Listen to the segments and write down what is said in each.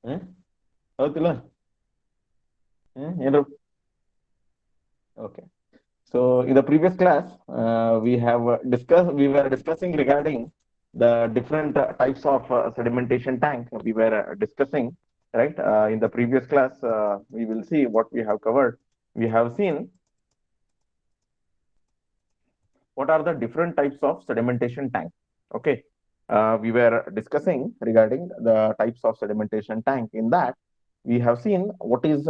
Eh? ಹೌದಿಲ್ಲ? ಏನ್ರ? Okay. So in the previous class, we were discussing regarding the different types of sedimentation tank. We were discussing, right? In the previous class, we will see what we have covered. We have seen what are the different types of sedimentation tank. Okay. We were discussing regarding the types of sedimentation tank. In that, we have seen what is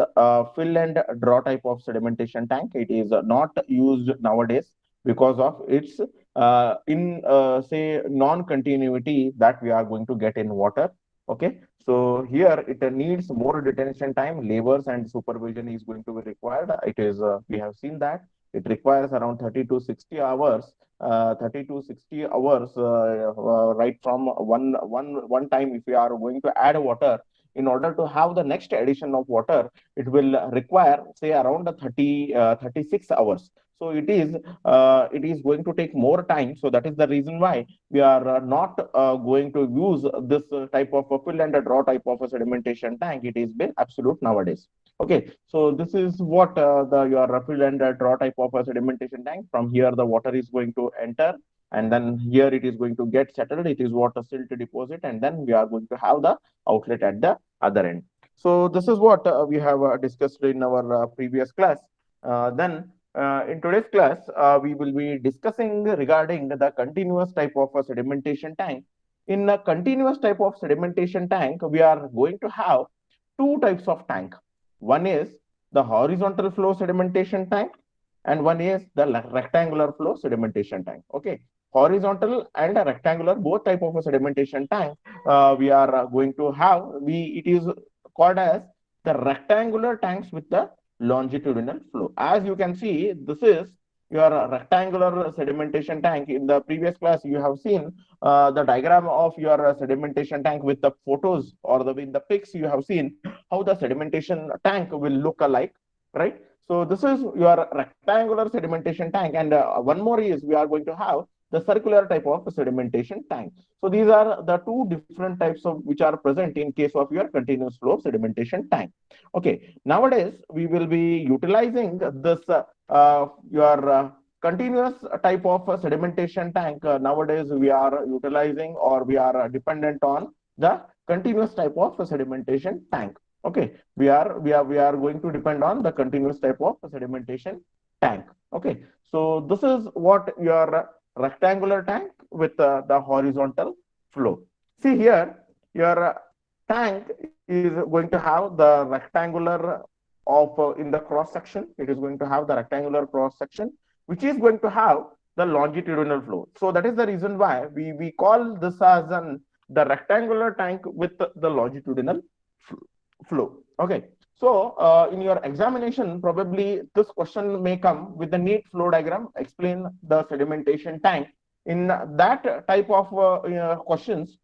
fill and draw type of sedimentation tank. It is not used nowadays because of its in say non-continuity that we are going to get in water. Okay, so here it needs more detention time, labors and supervision is going to be required. It is we have seen that it requires around 30 to 60 hours 30 to 60 hours right from one time. If we are going to add water, in order to have the next addition of water, it will require say around 36 hours. So it is going to take more time. So that is the reason why we are not going to use this type of a fill and a draw type of a sedimentation tank. It is been absolute nowadays. Okay, so this is what the your fill and draw type of a sedimentation tank. From here, the water is going to enter, and then here it is going to get settled. It is water silt deposit, and then we are going to have the outlet at the other end. So this is what we have discussed in our previous class. Then in today's class, we will be discussing regarding the continuous type of a sedimentation tank. In a continuous type of sedimentation tank, we are going to have two types of tank. One is the horizontal flow sedimentation tank, and one is the rectangular flow sedimentation tank. Okay, horizontal and a rectangular, both type of a sedimentation tank we are going to have. It is called as the rectangular tanks with the longitudinal flow. As you can see, this is your rectangular sedimentation tank. In the previous class, you have seen the diagram of your sedimentation tank with the photos, or in the pics you have seen how the sedimentation tank will look alike, right? So this is your rectangular sedimentation tank, and one more is we are going to have the circular type of sedimentation tank. So these are the two different types of which are present in case of your continuous flow sedimentation tank. Okay, nowadays we will be utilizing this your continuous type of sedimentation tank. Nowadays we are utilizing, or we are dependent on the continuous type of sedimentation tank. Okay, we are going to depend on the continuous type of sedimentation tank. Okay, so this is what your rectangular tank with the horizontal flow. See here, your tank is going to have the rectangular of in the cross section. It is going to have the rectangular cross section, which is going to have the longitudinal flow. So that is the reason why we call this as the rectangular tank with the longitudinal flow. Okay. So in your examination, probably this question may come with the neat flow diagram. Explain the sedimentation tank. In that type of questions,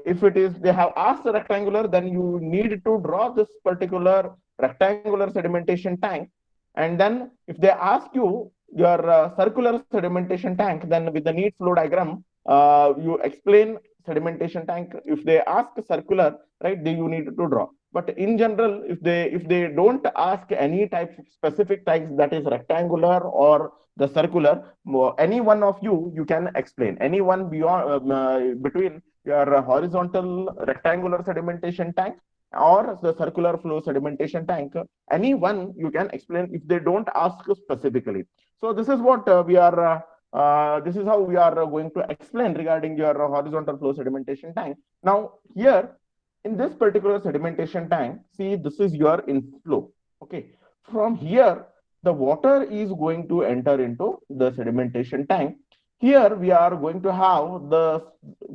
if it is they have asked rectangular, then you need to draw this particular rectangular sedimentation tank. And then if they ask you your circular sedimentation tank, then with the neat flow diagram, you explain sedimentation tank. If they ask circular, right, then you need to draw. But in general, if they don't ask any type specific types, that is rectangular or the circular, any one of you can explain. Any one beyond between your horizontal rectangular sedimentation tank or the circular flow sedimentation tank, any one you can explain if they don't ask specifically. So this is what we are this is how we are going to explain regarding your horizontal flow sedimentation tank. Now here in this particular sedimentation tank, see, this is your inflow. Okay, from here the water is going to enter into the sedimentation tank. Here we are going to have the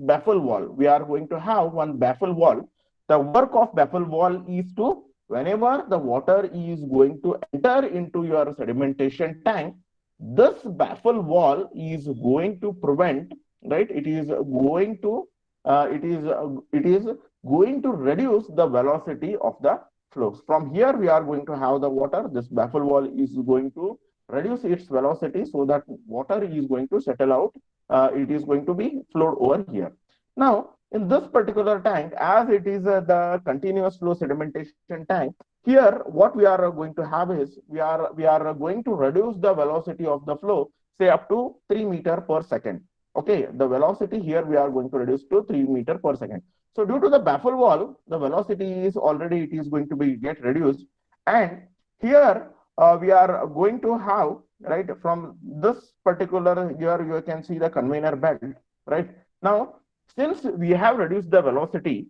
baffle wall. We are going to have one baffle wall. The work of baffle wall is to, whenever the water is going to enter into your sedimentation tank, this baffle wall is going to prevent, right? It is going to reduce the velocity of the flows. From here, we are going to have the water. This baffle wall is going to reduce its velocity so that water is going to settle out. It is going to be flowed over here. Now, in this particular tank, as it is the continuous flow sedimentation tank, here what we are going to have is we are going to reduce the velocity of the flow, say up to 3 meter per second. Okay, the velocity here we are going to reduce to 3 meter per second. So due to the baffle valve, the velocity is already it is going to be get reduced, and here we are going to have, right, from this particular here you can see the conveyor belt, right. Now since we have reduced the velocity,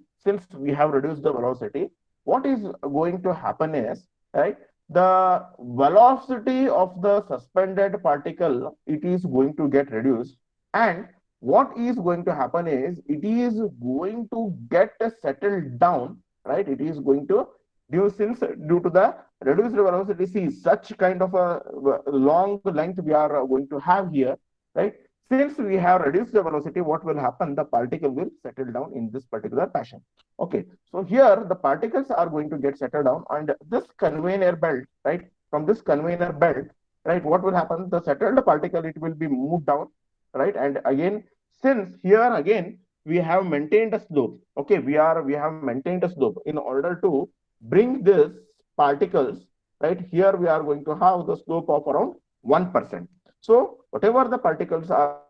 what is going to happen is, right, the velocity of the suspended particle, it is going to get reduced, and what is going to happen is it is going to get settled down, right. It is going to due to the reduced velocity, see such kind of a long length we are going to have here, right. Since we have reduced the velocity, what will happen? The particle will settle down in this particular fashion. Okay, so here the particles are going to get settled down, and this conveyor belt, right? From this conveyor belt, right? What will happen? The settled particle, it will be moved down, right? And again, since here again we have maintained a slope. Okay, we have maintained a slope in order to bring this particles, right? Here we are going to have the slope of around 1%. So whatever the particles are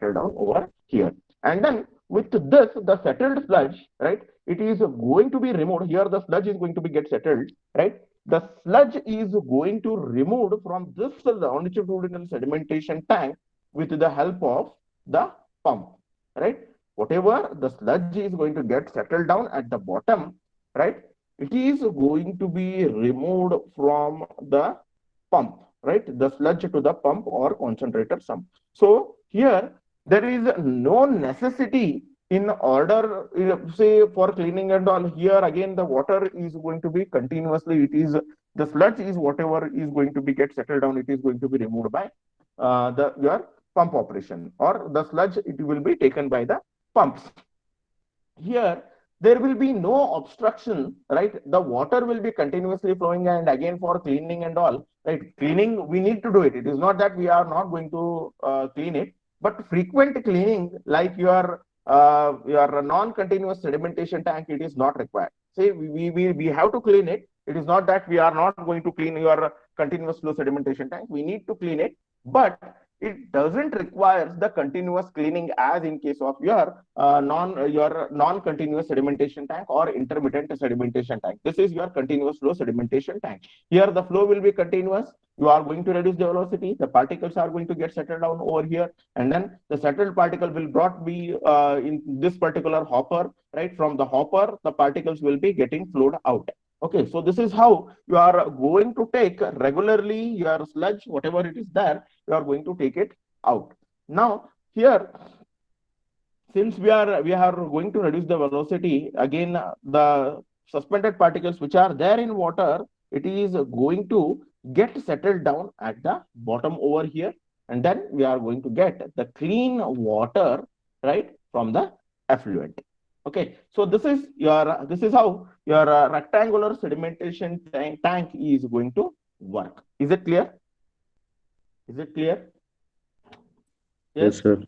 down over here, and then with this the settled sludge, right, it is going to be removed. Here the sludge is going to be get settled, right. The sludge is going to removed from this longitudinal sedimentation tank with the help of the pump, right. Whatever the sludge is going to get settled down at the bottom, right, it is going to be removed from the pump, right, the sludge to the pump or concentrator sump. So here there is no necessity in order, say for cleaning and all. Here again the water is going to be continuously, it is the sludge is whatever is going to be get settled down, it is going to be removed by the your pump operation, or the sludge it will be taken by the pumps. Here there will be no obstruction, right. The water will be continuously flowing, and again for cleaning and all, right, cleaning we need to do it. It is not that we are not going to clean it, but frequent cleaning like your non-continuous sedimentation tank, it is not required. Say we have to clean it. It is not that we are not going to clean your continuous flow sedimentation tank. We need to clean it, but it doesn't require the continuous cleaning as in case of your non-continuous sedimentation tank or intermittent sedimentation tank. This is your continuous flow sedimentation tank. Here the flow will be continuous. You are going to reduce the velocity. The particles are going to get settled down over here, and then the settled particle will not be in this particular hopper, right? From the hopper, the particles will be getting flowed out. Okay, so this is how you are going to take regularly your sludge, whatever it is there, you are going to take it out. Now here, since we are going to reduce the velocity, again the suspended particles which are there in water, it is going to get settled down at the bottom over here, and then we are going to get the clean water, right, from the effluent. Okay, so this is how your rectangular sedimentation tank is going to work. Is it clear? Is it clear? Yes, sir.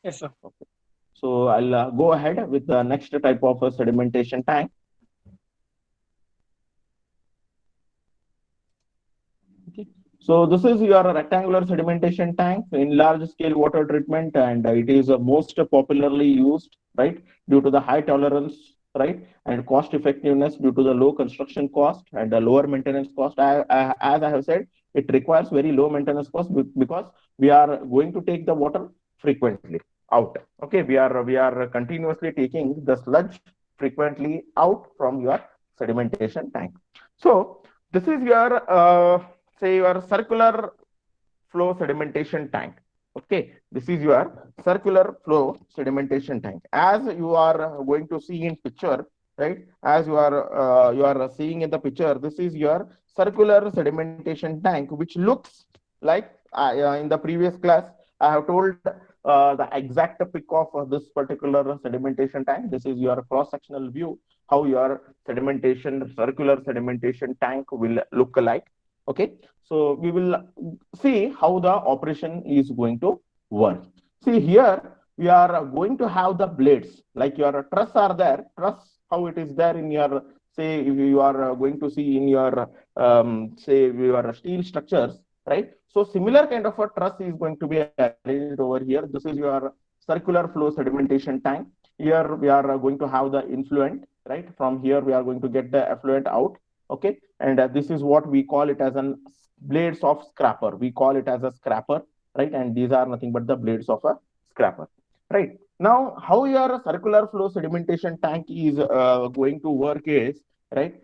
Yes, sir. Okay. So I'll go ahead with the next type of a sedimentation tank. Okay. So this is your rectangular sedimentation tank in large scale water treatment, and it is most popularly used, right, due to the high tolerance, right, and cost effectiveness due to the low construction cost and the lower maintenance cost. As I have said, it requires very low maintenance cost because we are going to take the water frequently out. Okay, we are continuously taking the sludge frequently out from your sedimentation tank. So this is your say your circular flow sedimentation tank. Okay, this is your circular flow sedimentation tank. As you are going to see in picture, right? As you are seeing in the picture, this is your circular sedimentation tank, which looks like in the previous class I have told the exact pic of this particular sedimentation tank. This is your cross-sectional view, how your circular sedimentation tank will look like. Okay, so we will see how the operation is going to work. See here, we are going to have the blades, like your truss are there. Truss, how it is there in your, say, if you are going to see in your, say, your steel structures, right? So similar kind of a truss is going to be arranged over here. This is your circular flow sedimentation tank. Here we are going to have the influent, right? From here we are going to get the effluent out. Okay, and this is what we call it as an blades of scraper. We call it as a scraper, right? And these are nothing but the blades of a scraper, right? Now, how your circular flow sedimentation tank is going to work is, right?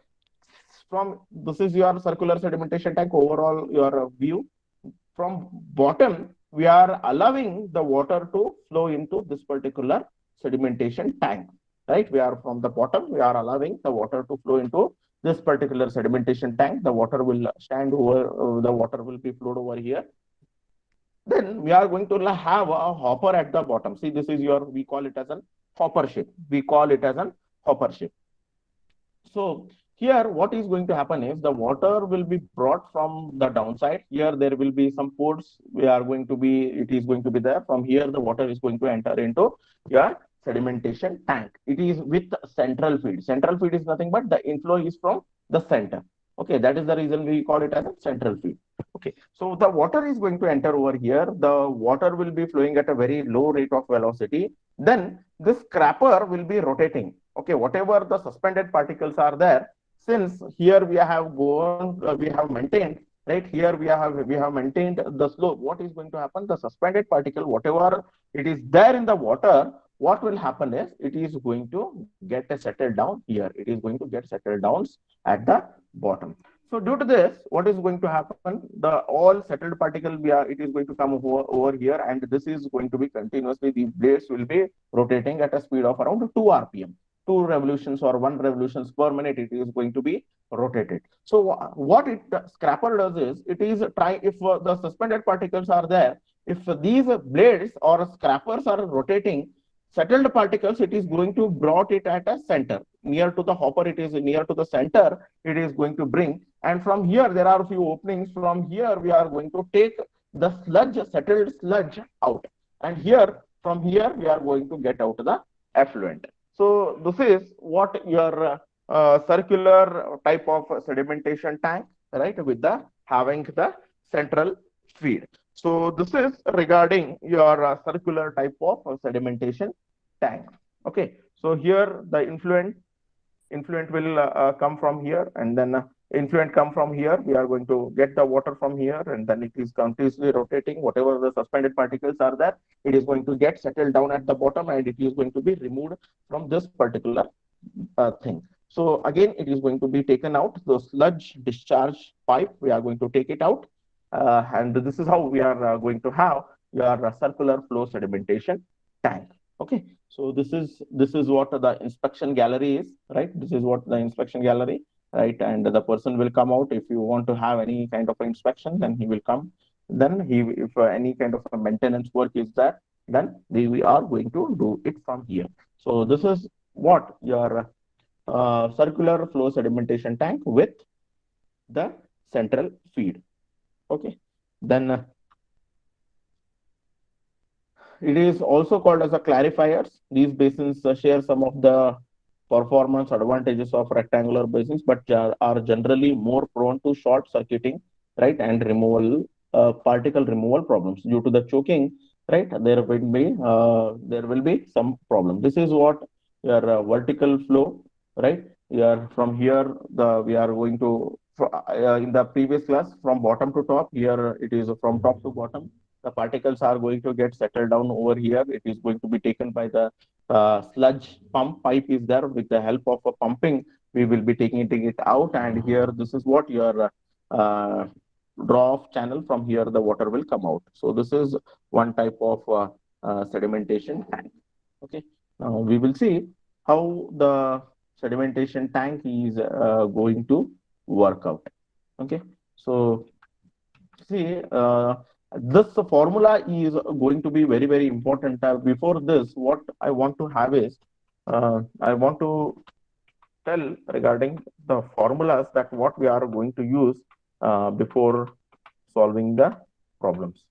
From this is your circular sedimentation tank overall your view. From bottom, we are allowing the water to flow into this particular sedimentation tank, right? We are from the bottom, we are allowing the water to flow into this particular sedimentation tank. The water will stand over, the water will be flowed over here. Then we are going to have a hopper at the bottom. See, this is your, we call it as an hopper shape. We call it as an hopper shape. So here, what is going to happen is the water will be brought from the downside. Here, there will be some ports. We are going to be, it is going to be there. From here, the water is going to enter into your sedimentation tank. It is with central feed. Central feed is nothing but the inflow is from the center. Okay, that is the reason we call it as a central feed. Okay, so the water is going to enter over here. The water will be flowing at a very low rate of velocity. Then this scraper will be rotating. Okay, whatever the suspended particles are there, since here we have gone, we have maintained, right? Here we have maintained the slope. What is going to happen? The suspended particle, whatever it is there in the water, what will happen is it is going to get settled down here. It is going to get settled down at the bottom. So due to this, what is going to happen? The all settled particle, it is going to come over here, and this is going to be continuously. The blades will be rotating at a speed of around 2 rpm. 2 revolutions or 1 revolutions per minute. It is going to be rotated. So what it scraper does is it is try if the suspended particles are there. If these blades or scrapers are rotating, settled particles, it is going to brought it at a center near to the hopper. It is near to the center. It is going to bring, and from here there are a few openings. From here we are going to take the sludge, settled sludge out, and here from here we are going to get out the effluent. So this is what your circular type of sedimentation tank, right? With the having the central feed. So this is regarding your circular type of sedimentation tank. Okay. So here the influent will come from here, and then influent come from here. We are going to get the water from here, and then it is continuously rotating. Whatever the suspended particles are there, it is going to get settled down at the bottom, and it is going to be removed from this particular thing. So again, it is going to be taken out. The sludge discharge pipe, we are going to take it out, and this is how we are going to have your circular flow sedimentation tank. Okay, so this is what the inspection gallery is, right? This is what the inspection gallery, right? And the person will come out. If you want to have any kind of inspection, then he will come. Then if any kind of a maintenance work is there, then we are going to do it from here. So this is what your circular flow sedimentation tank with the central feed. Okay, then it is also called as a clarifiers. These basins share some of the performance advantages of rectangular basins, but are generally more prone to short circuiting, right, and removal, particle removal problems due to the choking, right. There will be some problem. This is what your vertical flow, right. From here we are going to in the previous class from bottom to top. Here it is from top to bottom. The particles are going to get settled down over here. It is going to be taken by the sludge pump pipe is there. With the help of a pumping, we will be taking it out. And here, this is what your draw off channel. From here, the water will come out. So this is one type of sedimentation tank. Okay. Now we will see how the sedimentation tank is going to work out. Okay. So see, this formula is going to be very, very important. Before this, what I want to have is, I want to tell regarding the formulas that what we are going to use before solving the problems.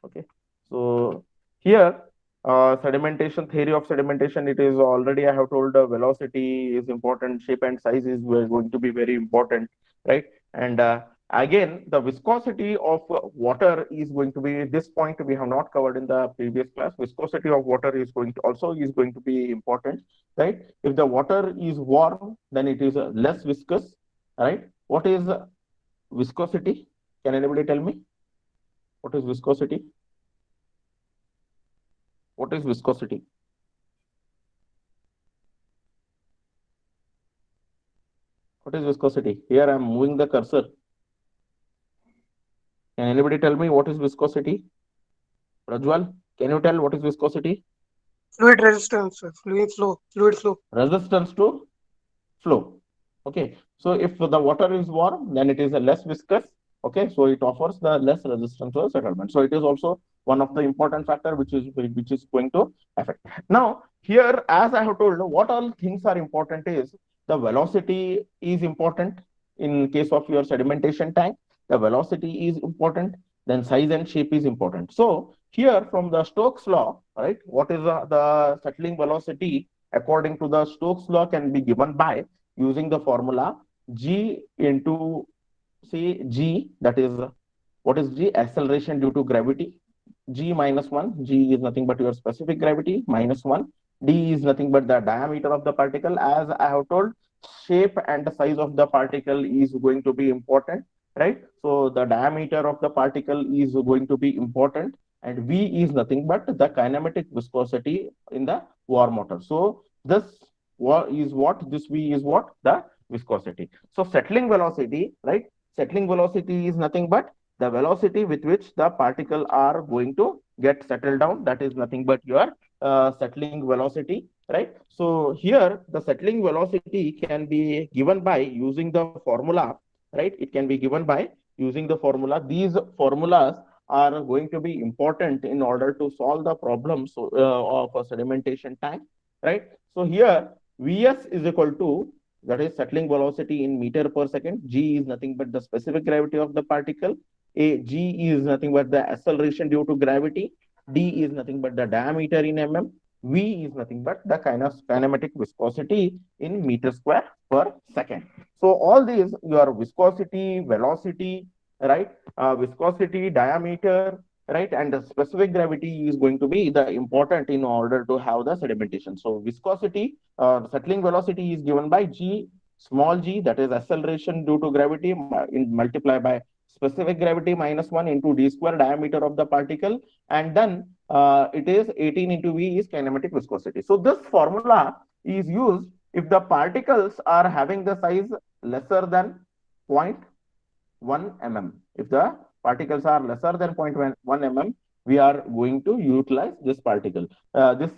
Okay. So here, sedimentation, theory of sedimentation, it is already I have told velocity is important, shape and size is going to be very important, right? And again, the viscosity of water is going to be this point we have not covered in the previous class. Viscosity of water is going to also is going to be important, right? If the water is warm, then it is less viscous, right? What is viscosity? Can anybody tell me? What is viscosity? What is viscosity? What is viscosity? Here I am moving the cursor. Can anybody tell me what is viscosity? Rajwal, can you tell what is viscosity? Fluid resistance, fluid flow. Resistance to flow. Okay. So if the water is warm, then it is a less viscous. Okay. So it offers the less resistance to settlement. So it is also one of the important factor which is going to affect. Now here, as I have told, what all things are important is the velocity is important in case of your sedimentation tank. The velocity is important. Then size and shape is important. So here from the Stokes law, right? What is the settling velocity according to the Stokes law can be given by using the formula g into say g, that is what is g? Acceleration due to gravity. G minus 1, g is nothing but your specific gravity, minus 1, d is nothing but the diameter of the particle. As I have told, shape and the size of the particle is going to be important, right? So the diameter of the particle is going to be important, and v is nothing but the kinematic viscosity in the warm water. So this is what this v is what the viscosity. So settling velocity, right? Settling velocity is nothing but the velocity with which the particle are going to get settled down. That is nothing but your settling velocity, right? So here the settling velocity can be given by using the formula, right? It can be given by using the formula. These formulas are going to be important in order to solve the problems of a sedimentation tank, right? So here Vs is equal to, that is settling velocity in meter per second. G is nothing but the specific gravity of the particle. G is nothing but the acceleration due to gravity. D is nothing but the diameter in mm. V is nothing but the kinematic viscosity in meter square per second. So all these, your viscosity, velocity, right? Viscosity, diameter, right? And the specific gravity is going to be the important in order to have the sedimentation. So viscosity, settling velocity is given by g, small g, that is acceleration due to gravity, multiply by specific gravity minus 1 into d square, diameter of the particle, and then it is 18 into v is kinematic viscosity. So this formula is used if the particles are having the size lesser than 0.1 mm. If the particles are lesser than 0.1 mm, we are going to utilize this this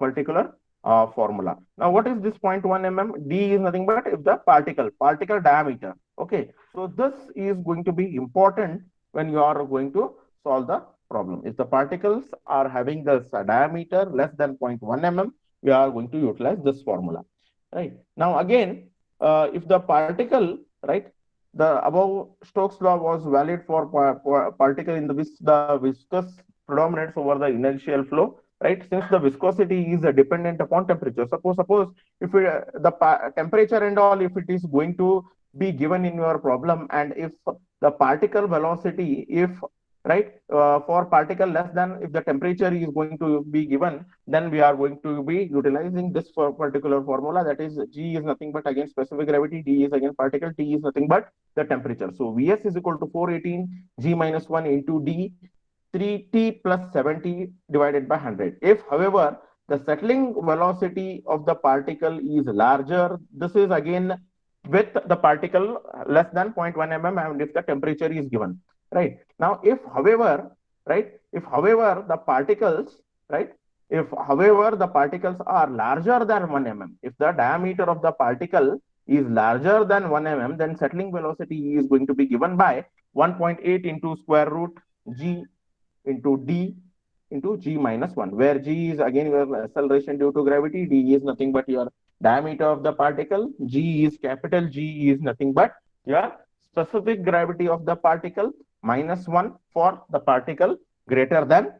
particular formula. Now, what is this 0.1 mm? D is nothing but if the particle diameter. Okay, so this is going to be important when you are going to solve the problem. If the particles are having the diameter less than 0.1 mm, we are going to utilize this formula. Right. Now, again, if the particle, right, the above Stokes law was valid for particle in the which the viscous predominates over the inertial flow, right? Since the viscosity is dependent upon temperature. Suppose if the temperature and all, if it is going to be given in your problem, and if the particle velocity, if right, for particle less than, if the temperature is going to be given, then we are going to be utilizing this for particular formula, that is g is nothing but again specific gravity, d is again particle, t is nothing but the temperature. So Vs is equal to 418 g minus 1 into d 3t plus 70 divided by 100. If, however, the settling velocity of the particle is larger, this is again with the particle less than 0.1 mm, and if the temperature is given, right? Now, if, however, right, if, however, the particles, right, if, however, the particles are larger than 1 mm, if the diameter of the particle is larger than 1 mm, then settling velocity is going to be given by 1.8 into square root g into d into g minus 1, where g is again your acceleration due to gravity, d is nothing but your diameter of the particle, g is capital G is nothing but your specific gravity of the particle, minus 1 for the particle greater than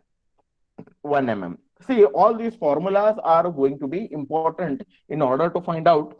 1 mm. See, all these formulas are going to be important in order to find out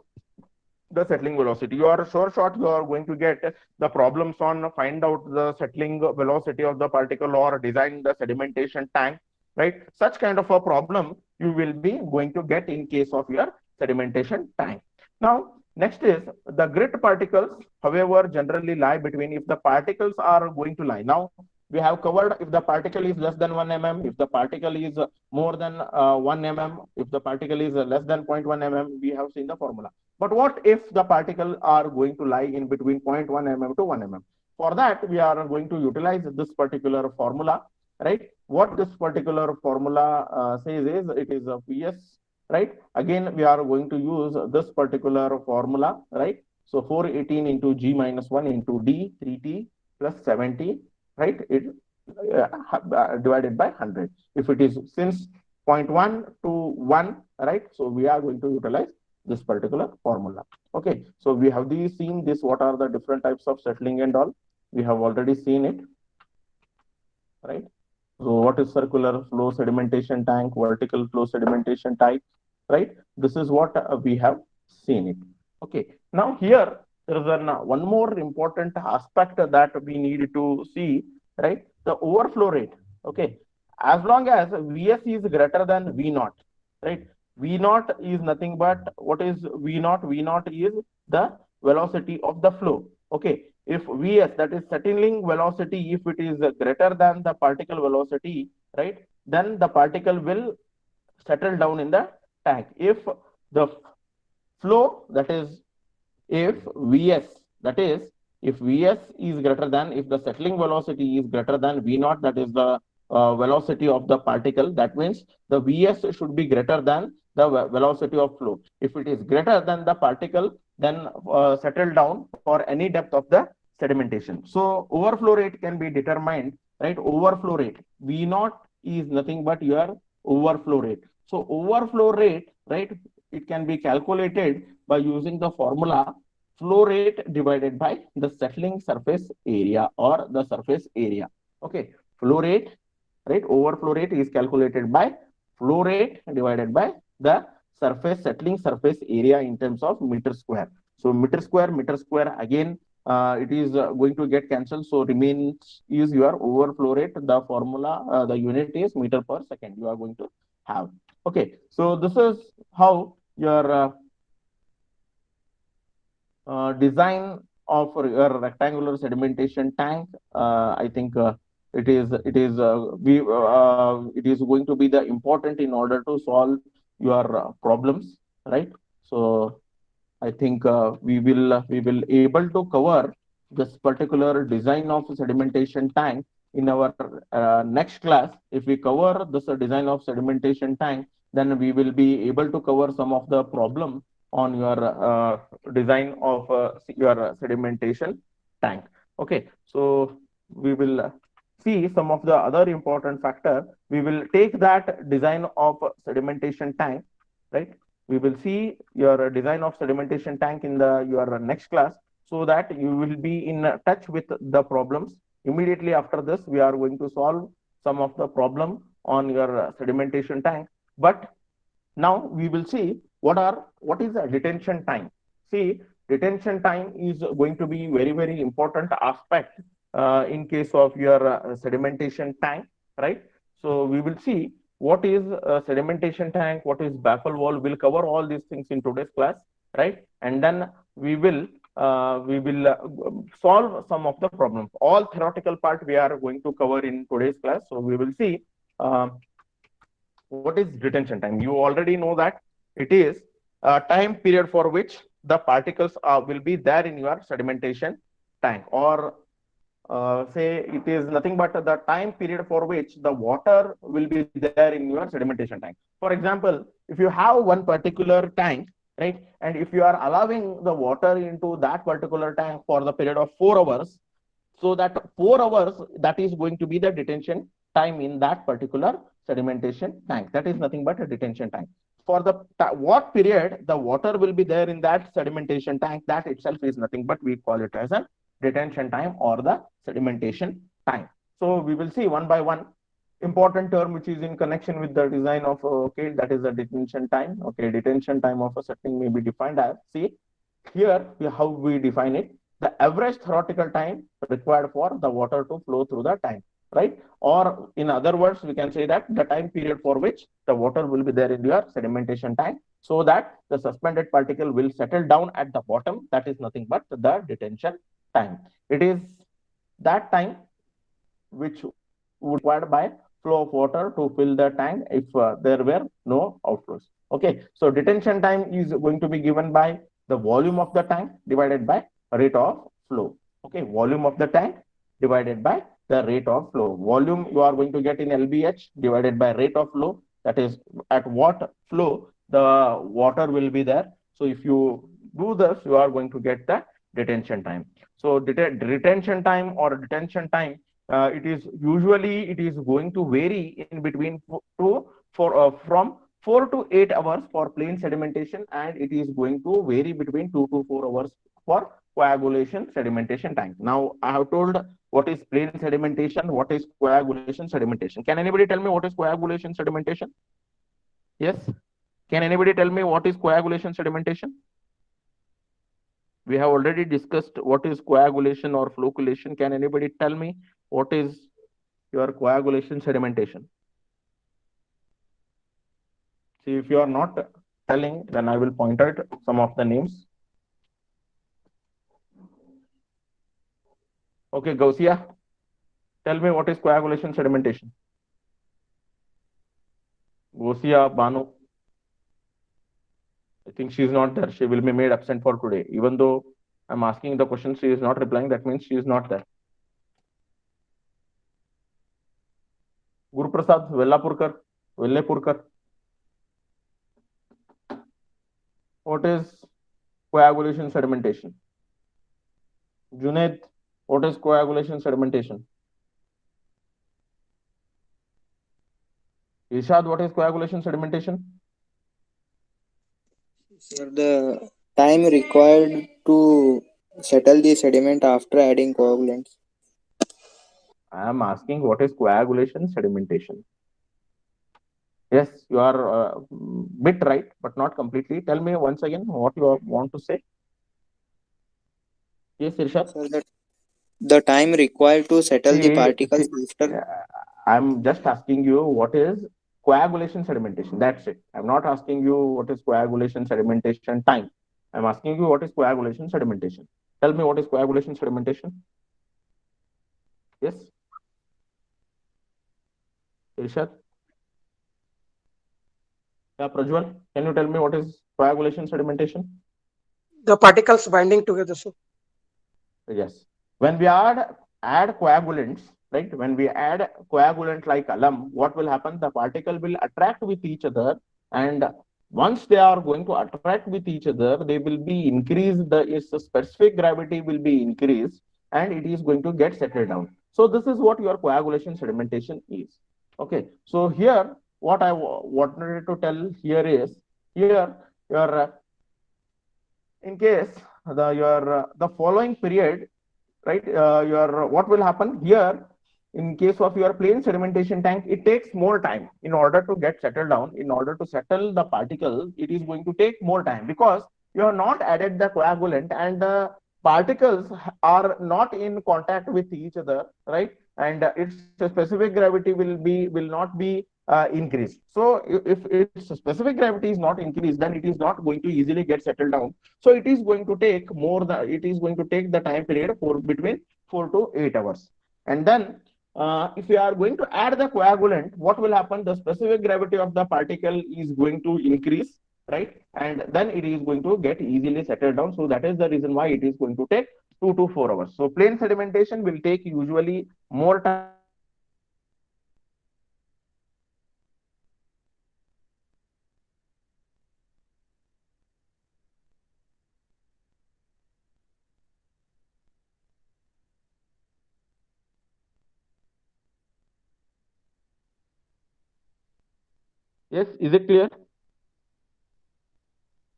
the settling velocity. You are sure shot you are going to get the problems on find out the settling velocity of the particle or design the sedimentation tank, right? Such kind of a problem you will be going to get in case of your sedimentation tank. Now, next is the grit particles, however, generally lie between if the particles are going to lie. Now, we have covered if the particle is less than 1 mm, if the particle is more than 1 mm, if the particle is less than 0.1 mm, we have seen the formula. But what if the particles are going to lie in between 0.1 mm to 1 mm? For that, we are going to utilize this particular formula, right? What this particular formula says is it is a PS, right? Again, we are going to use this particular formula, right? So 418 into G minus 1 into D, 3T plus 70, right? It divided by 100. If it is since 0.1 to 1, right? So we are going to utilize this particular formula. Okay, so we have seen this, what are the different types of settling and all. We have already seen it, right? So what is circular flow sedimentation tank, vertical flow sedimentation type, right? This is what we have seen it. Okay, now here there is one more important aspect that we need to see, right? The overflow rate. Okay, as long as Vs is greater than V naught, right? V naught is nothing but what is V naught? V naught is the velocity of the flow. Okay, if Vs, that is settling velocity, if it is greater than the particle velocity, right, then the particle will settle down in the tank. If the flow, that is, if Vs, that is, if Vs is greater than, if the settling velocity is greater than V naught, that is the velocity of the particle, that means the Vs should be greater than the velocity of flow. If it is greater than the particle, then settle down for any depth of the sedimentation. So overflow rate can be determined, right? Overflow rate, V naught is nothing but your overflow rate. So overflow rate, right, it can be calculated by using the formula flow rate divided by the settling surface area or the surface area. Okay, flow rate, right, overflow rate is calculated by flow rate divided by the surface settling surface area in terms of meter square. So meter square again, it is going to get cancelled. So remains is your overflow rate. The formula, the unit is meter per second. You are going to have. Okay, so this is how your design of your rectangular sedimentation tank. I think it is going to be the important in order to solve your problems, right? So I think we will able to cover this particular design of sedimentation tank in our next class. If we cover this design of sedimentation tank, then we will be able to cover some of the problem on your design of your sedimentation tank. Okay, so we will see some of the other important factor. We will take that design of sedimentation tank, right? We will see your design of sedimentation tank in your next class, so that you will be in touch with the problems. Immediately after this, we are going to solve some of the problem on your sedimentation tank. But now we will see what is a detention time. See, detention time is going to be very important aspect in case of your sedimentation tank, right? So we will see what is a sedimentation tank, what is baffle wall. We'll cover all these things in today's class, right? And then we will solve some of the problems. All theoretical part we are going to cover in today's class. So we will see what is detention time. You already know that it is a time period for which the particles will be there in your sedimentation tank, or say it is nothing but the time period for which the water will be there in your sedimentation tank. For example, if you have one particular tank, right, and if you are allowing the water into that particular tank for the period of 4 hours, so that 4 hours, that is going to be the detention time in that particular sedimentation tank. That is nothing but a detention time. For the what period the water will be there in that sedimentation tank, that itself is nothing but we call it as a detention time or the sedimentation time. So we will see one by one. important term which is in connection with the design of okay, that is the detention time. Okay, detention time of a setting may be defined as, see here how we define it, the average theoretical time required for the water to flow through the tank, right? Or in other words, we can say that the time period for which the water will be there in your sedimentation tank, so that the suspended particle will settle down at the bottom. That is nothing but the detention time. It is that time which would required by flow of water to fill the tank if there were no outflows. Okay, so detention time is going to be given by the volume of the tank divided by rate of flow. Okay, volume of the tank divided by the rate of flow. Volume you are going to get in LBH divided by rate of flow. That is at what flow the water will be there. So if you do this, you are going to get the detention time. So retention time or detention time, it is going to vary in between from 4 to 8 hours for plain sedimentation, and it is going to vary between 2 to 4 hours for coagulation sedimentation tank. Now I have told what is plain sedimentation, what is coagulation sedimentation. Can anybody tell me what is coagulation sedimentation? Yes. Can anybody tell me what is coagulation sedimentation? We have already discussed what is coagulation or flocculation. Can anybody tell me what is your coagulation sedimentation? See, if you are not telling, then I will point out some of the names. Okay, Gausia, tell me what is coagulation sedimentation. Gausia, Banu. I think she is not there. She will be made absent for today. Even though I'm asking the question, she is not replying. That means she is not there. Guru Prasad, Vellepurkar. What is coagulation sedimentation? Junaid, what is coagulation sedimentation? Ishad, what is coagulation sedimentation? Sir, the time required to settle the sediment after adding coagulants. I am asking what is coagulation sedimentation. Yes, you are bit right, but not completely. Tell me once again what you want to say. Yes, Irshad. Sir, the time required to settle the particles after. I'm just asking you what is coagulation sedimentation. That's it. I'm not asking you what is coagulation sedimentation time. I'm asking you what is coagulation sedimentation. Tell me what is coagulation sedimentation. Yes. Irshad. Yeah, Prajwal, can you tell me what is coagulation sedimentation? The particles binding together, sir. Yes. When we add coagulants, right? When we add coagulant like alum, what will happen? The particle will attract with each other, and once they are going to attract with each other, they will be increased. The specific gravity will be increased, and it is going to get settled down. So this is what your coagulation sedimentation is. Okay. So here, what I wanted to tell here is here your in case the following period, right? What will happen here in case of your plain sedimentation tank? It takes more time in order to get settled down. In order to settle the particle, it is going to take more time because you have not added the coagulant, and the particles are not in contact with each other, right? And its specific gravity will not be increased. So if its specific gravity is not increased, then it is not going to easily get settled down. So it is going to take the time period for between 4 to 8 hours. And then if we are going to add the coagulant, what will happen? The specific gravity of the particle is going to increase, right? And then it is going to get easily settled down. So that is the reason why it is going to take 2 to 4 hours. So plain sedimentation will take usually more time. Yes, is it clear?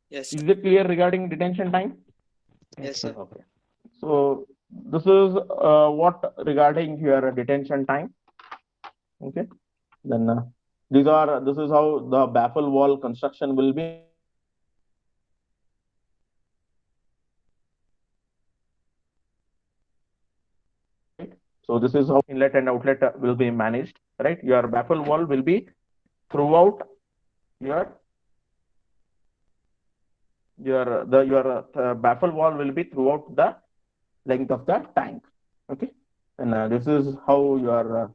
Yes. Is it clear regarding detention time? Yes, sir. Okay. So this is what regarding your detention time. Okay. Then this is how the baffle wall construction will be. So this is how inlet and outlet will be managed, right? Your baffle wall will be throughout your baffle wall will be throughout the length of the tank. Okay, and this is how your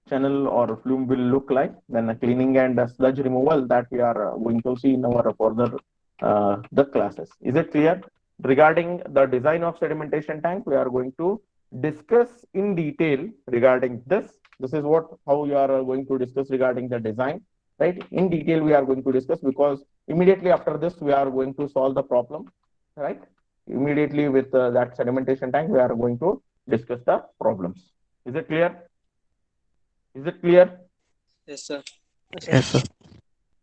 channel or flume will look like. Then cleaning and sludge removal that we are going to see in our further the classes. Is it clear? Regarding the design of sedimentation tank, we are going to discuss in detail regarding this. This is what how you are going to discuss regarding the design, right? In detail, we are going to discuss because immediately after this, we are going to solve the problem, right? Immediately with that sedimentation tank, we are going to discuss the problems. Is it clear? Is it clear? Yes, sir. Yes, sir.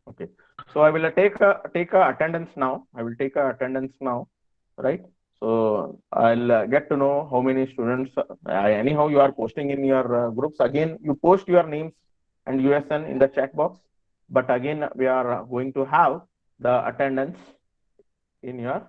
Okay. So I will take a attendance now. I will take a attendance now, right? So I'll get to know how many students. Anyhow, you are posting in your groups. Again, you post your names and USN in the chat box. But again, we are going to have the attendance in your